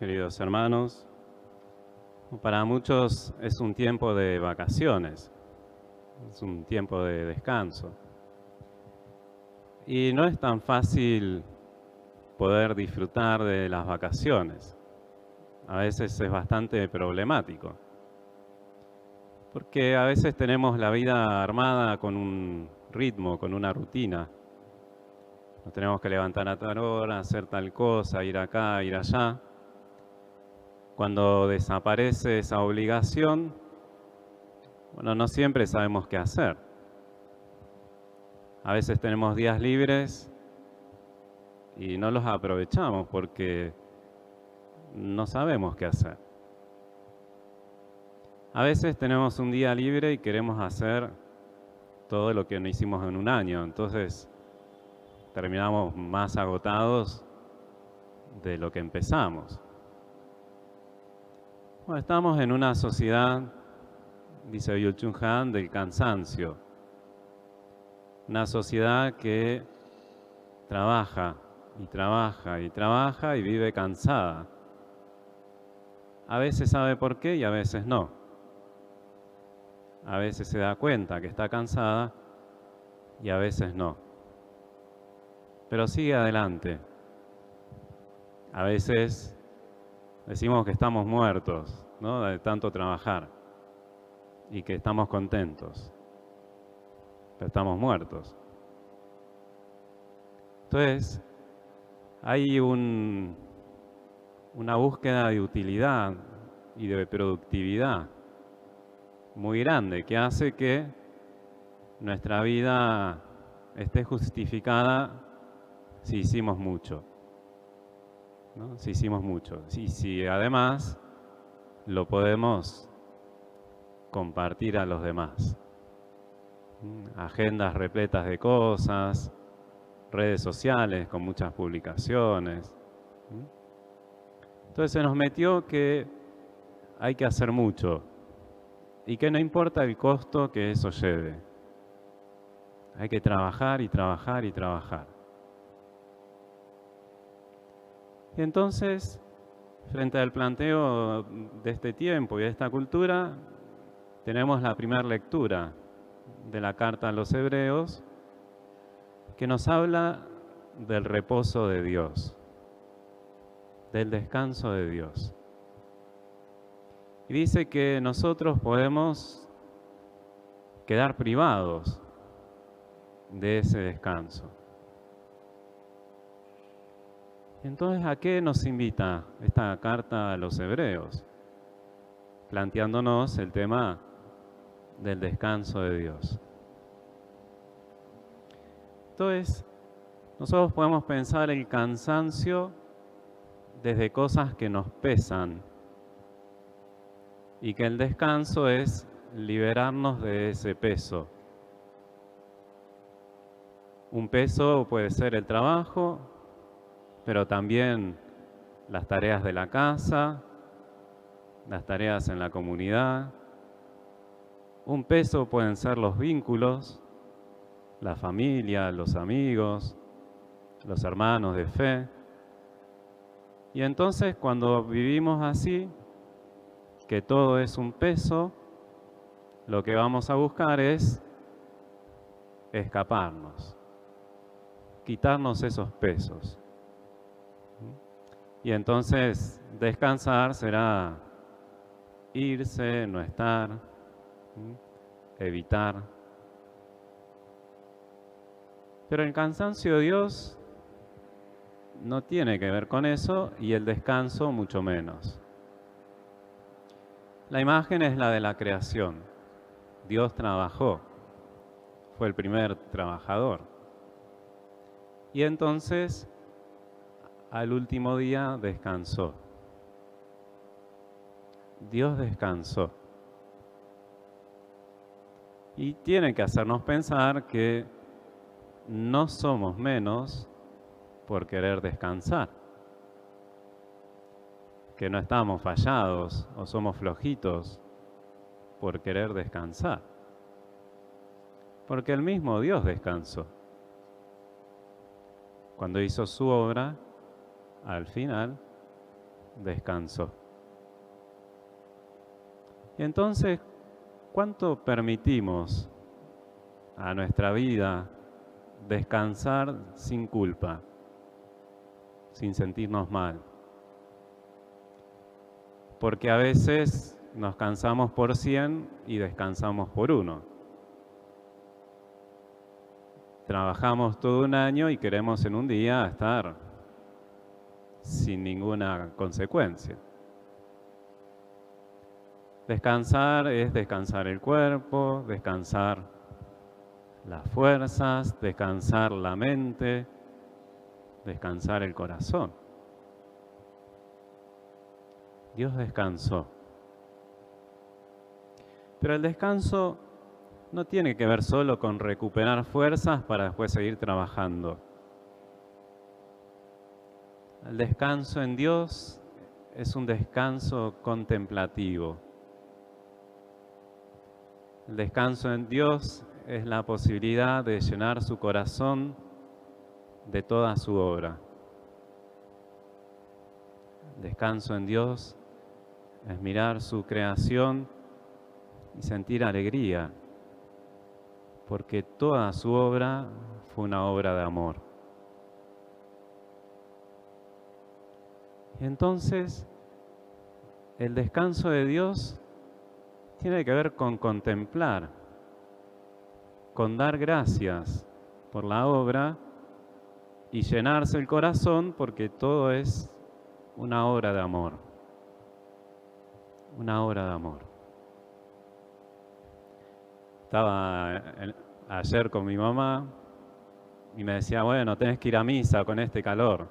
queridos hermanos. Para muchos es un tiempo de vacaciones, es un tiempo de descanso. Y no es tan fácil poder disfrutar de las vacaciones. A veces es bastante problemático, porque a veces tenemos la vida armada con un ritmo, con una rutina. Nos tenemos que levantar a tal hora, hacer tal cosa, ir acá, ir allá. Cuando desaparece esa obligación, bueno, no siempre sabemos qué hacer. A veces tenemos días libres y no los aprovechamos porque no sabemos qué hacer. A veces tenemos un día libre y queremos hacer todo lo que no hicimos en un año, entonces terminamos más agotados de lo que empezamos. Bueno, estamos en una sociedad, dice Byung-Chul Han, del cansancio. Una sociedad que trabaja y trabaja y trabaja y vive cansada. A veces sabe por qué y a veces no. A veces se da cuenta que está cansada y a veces no. Pero sigue adelante. A veces decimos que estamos muertos, ¿no?, de tanto trabajar y que estamos contentos, pero estamos muertos. Entonces, hay una búsqueda de utilidad y de productividad muy grande que hace que nuestra vida esté justificada si hicimos mucho, ¿no? Si hicimos mucho. Si además lo podemos compartir a los demás. Agendas repletas de cosas, redes sociales con muchas publicaciones. Entonces se nos metió que hay que hacer mucho y que no importa el costo que eso lleve. Hay que trabajar y trabajar y trabajar. Y entonces, frente al planteo de este tiempo y de esta cultura, tenemos la primera lectura de la carta a los Hebreos, que nos habla del reposo de Dios, del descanso de Dios. Y dice que nosotros podemos quedar privados de ese descanso. Entonces, ¿a qué nos invita esta carta a los Hebreos? Planteándonos el tema del descanso de Dios. Entonces, nosotros podemos pensar el cansancio desde cosas que nos pesan y que el descanso es liberarnos de ese peso. Un peso puede ser el trabajo, pero también las tareas de la casa, las tareas en la comunidad. Un peso pueden ser los vínculos, la familia, los amigos, los hermanos de fe. Y entonces cuando vivimos así, que todo es un peso, lo que vamos a buscar es escaparnos, quitarnos esos pesos. Y entonces descansar será irse, no estar, evitar. Pero el cansancio de Dios no tiene que ver con eso y el descanso mucho menos. La imagen es la de la creación. Dios trabajó, fue el primer trabajador. Y entonces, al último día descansó. Dios descansó. Y tiene que hacernos pensar que no somos menos por querer descansar, que no estamos fallados o somos flojitos por querer descansar, porque el mismo Dios descansó. Cuando hizo su obra, al final descansó. Y entonces, ¿cuánto permitimos a nuestra vida descansar sin culpa, sin sentirnos mal? Porque a veces nos cansamos por 100 y descansamos por 1. Trabajamos todo un año y queremos en un día estar sin ninguna consecuencia. Descansar es descansar el cuerpo, descansar las fuerzas, descansar la mente, descansar el corazón. Dios descansó. Pero el descanso no tiene que ver solo con recuperar fuerzas para después seguir trabajando. El descanso en Dios es un descanso contemplativo. El descanso en Dios es la posibilidad de llenar su corazón de toda su obra. El descanso en Dios es mirar su creación y sentir alegría, porque toda su obra fue una obra de amor. Y entonces, el descanso de Dios tiene que ver con contemplar, con dar gracias por la obra y llenarse el corazón porque todo es una obra de amor. Una obra de amor. Estaba ayer con mi mamá y me decía, bueno, tenés que ir a misa con este calor.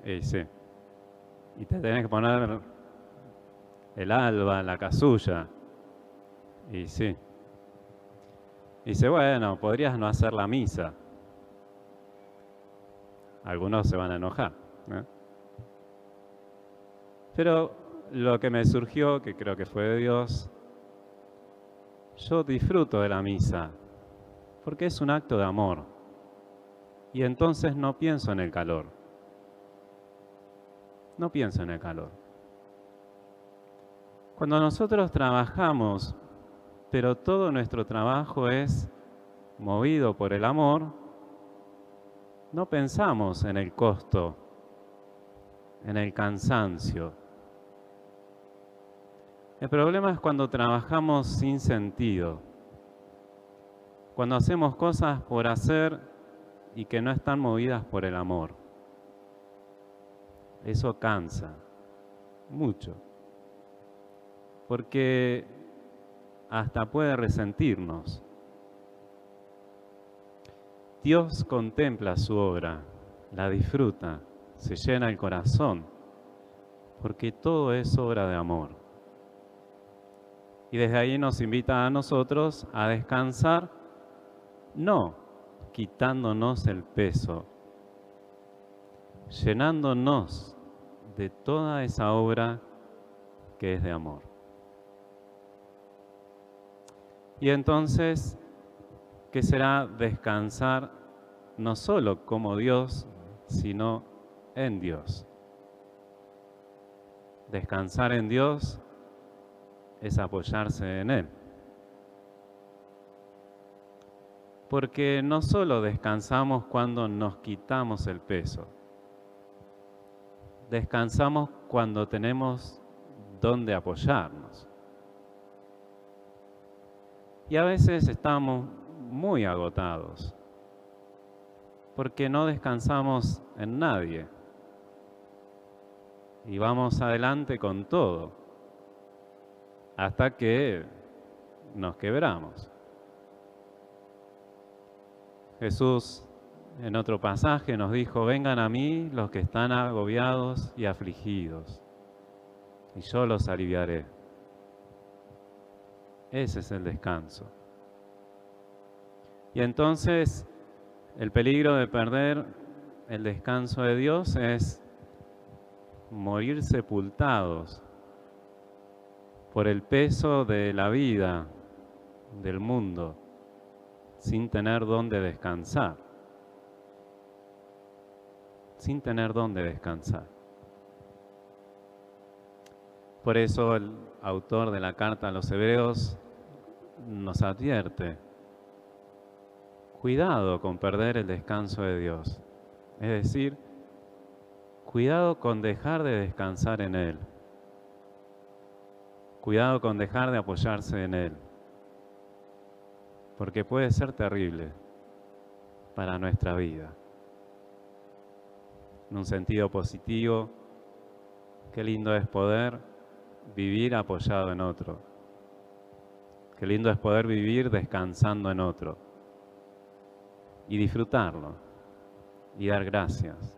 Y sí. Y te tenés que poner el alba, la casulla. Y sí. Y dice, bueno, podrías no hacer la misa. Algunos se van a enojar, ¿eh? Pero lo que me surgió, que creo que fue de Dios, yo disfruto de la misa, porque es un acto de amor. Y entonces no pienso en el calor. No pienso en el calor. Cuando nosotros trabajamos, pero todo nuestro trabajo es movido por el amor, no pensamos en el costo, en el cansancio. El problema es cuando trabajamos sin sentido, cuando hacemos cosas por hacer y que no están movidas por el amor. Eso cansa mucho, porque hasta puede resentirnos. Dios contempla su obra, la disfruta, se llena el corazón, porque todo es obra de amor. Y desde ahí nos invita a nosotros a descansar, no quitándonos el peso, llenándonos de toda esa obra que es de amor. Y entonces, ¿qué será descansar no solo como Dios, sino en Dios? Descansar en Dios es apoyarse en Él. Porque no solo descansamos cuando nos quitamos el peso, descansamos cuando tenemos dónde apoyarnos. Y a veces estamos muy agotados, porque no descansamos en nadie. Y vamos adelante con todo, hasta que nos quebramos. Jesús en otro pasaje nos dijo, vengan a mí los que están agobiados y afligidos, y yo los aliviaré. Ese es el descanso. Y entonces, el peligro de perder el descanso de Dios es morir sepultados por el peso de la vida, del mundo, sin tener dónde descansar. Sin tener dónde descansar. Por eso el autor de la carta a los Hebreos nos advierte: cuidado con perder el descanso de Dios. Es decir, cuidado con dejar de descansar en Él. Cuidado con dejar de apoyarse en Él. Porque puede ser terrible para nuestra vida. En un sentido positivo, qué lindo es poder vivir apoyado en otro. Qué lindo es poder vivir descansando en otro. Y disfrutarlo. Y dar gracias.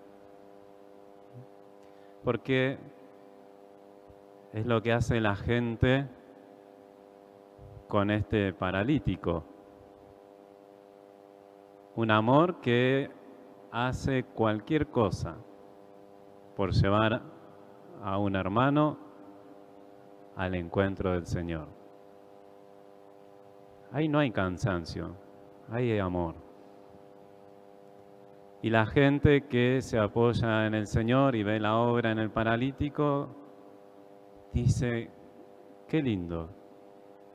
Porque es lo que hace la gente con este paralítico. Un amor que hace cualquier cosa por llevar a un hermano al encuentro del Señor. Ahí no hay cansancio, ahí hay amor. Y la gente que se apoya en el Señor y ve la obra en el paralítico, dice: qué lindo,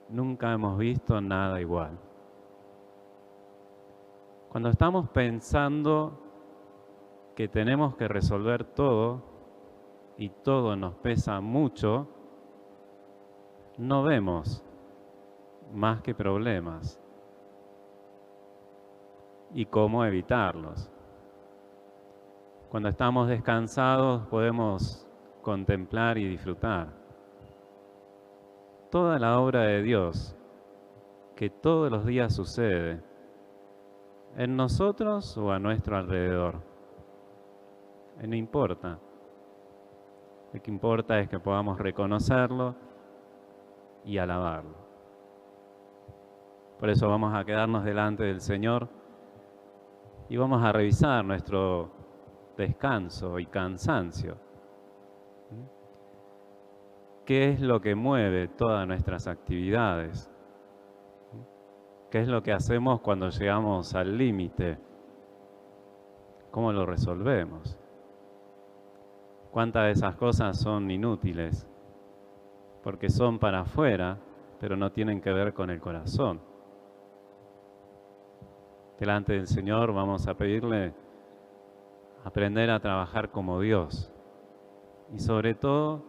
nunca hemos visto nada igual. Cuando estamos pensando que tenemos que resolver todo y todo nos pesa mucho, no vemos más que problemas y cómo evitarlos. Cuando estamos descansados podemos contemplar y disfrutar toda la obra de Dios que todos los días sucede en nosotros o a nuestro alrededor. No importa. Lo que importa es que podamos reconocerlo y alabarlo. Por eso vamos a quedarnos delante del Señor y vamos a revisar nuestro descanso y cansancio. ¿Qué es lo que mueve todas nuestras actividades? ¿Qué es lo que hacemos cuando llegamos al límite? ¿Cómo lo resolvemos? ¿Cuántas de esas cosas son inútiles? Porque son para afuera, pero no tienen que ver con el corazón. Delante del Señor vamos a pedirle aprender a trabajar como Dios y sobre todo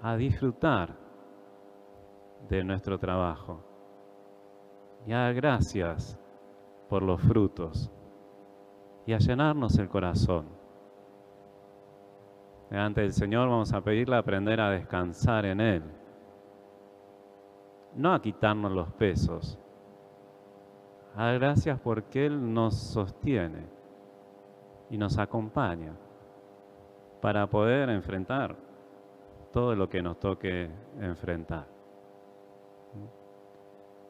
a disfrutar de nuestro trabajo y a dar gracias por los frutos y a llenarnos el corazón. Delante del Señor vamos a pedirle aprender a descansar en Él, no a quitarnos los pesos, a dar gracias porque Él nos sostiene y nos acompaña para poder enfrentar todo lo que nos toque enfrentar.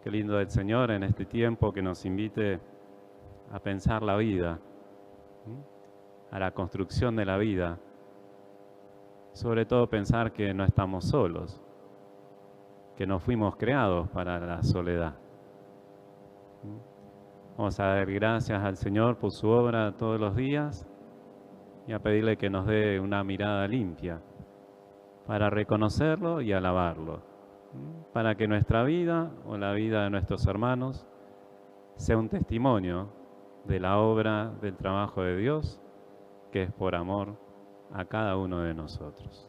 Qué lindo del Señor en este tiempo que nos invite a pensar la vida, a la construcción de la vida, sobre todo pensar que no estamos solos, que no fuimos creados para la soledad. Vamos a dar gracias al Señor por su obra todos los días y a pedirle que nos dé una mirada limpia para reconocerlo y alabarlo, para que nuestra vida o la vida de nuestros hermanos sea un testimonio de la obra, del trabajo de Dios, que es por amor a cada uno de nosotros.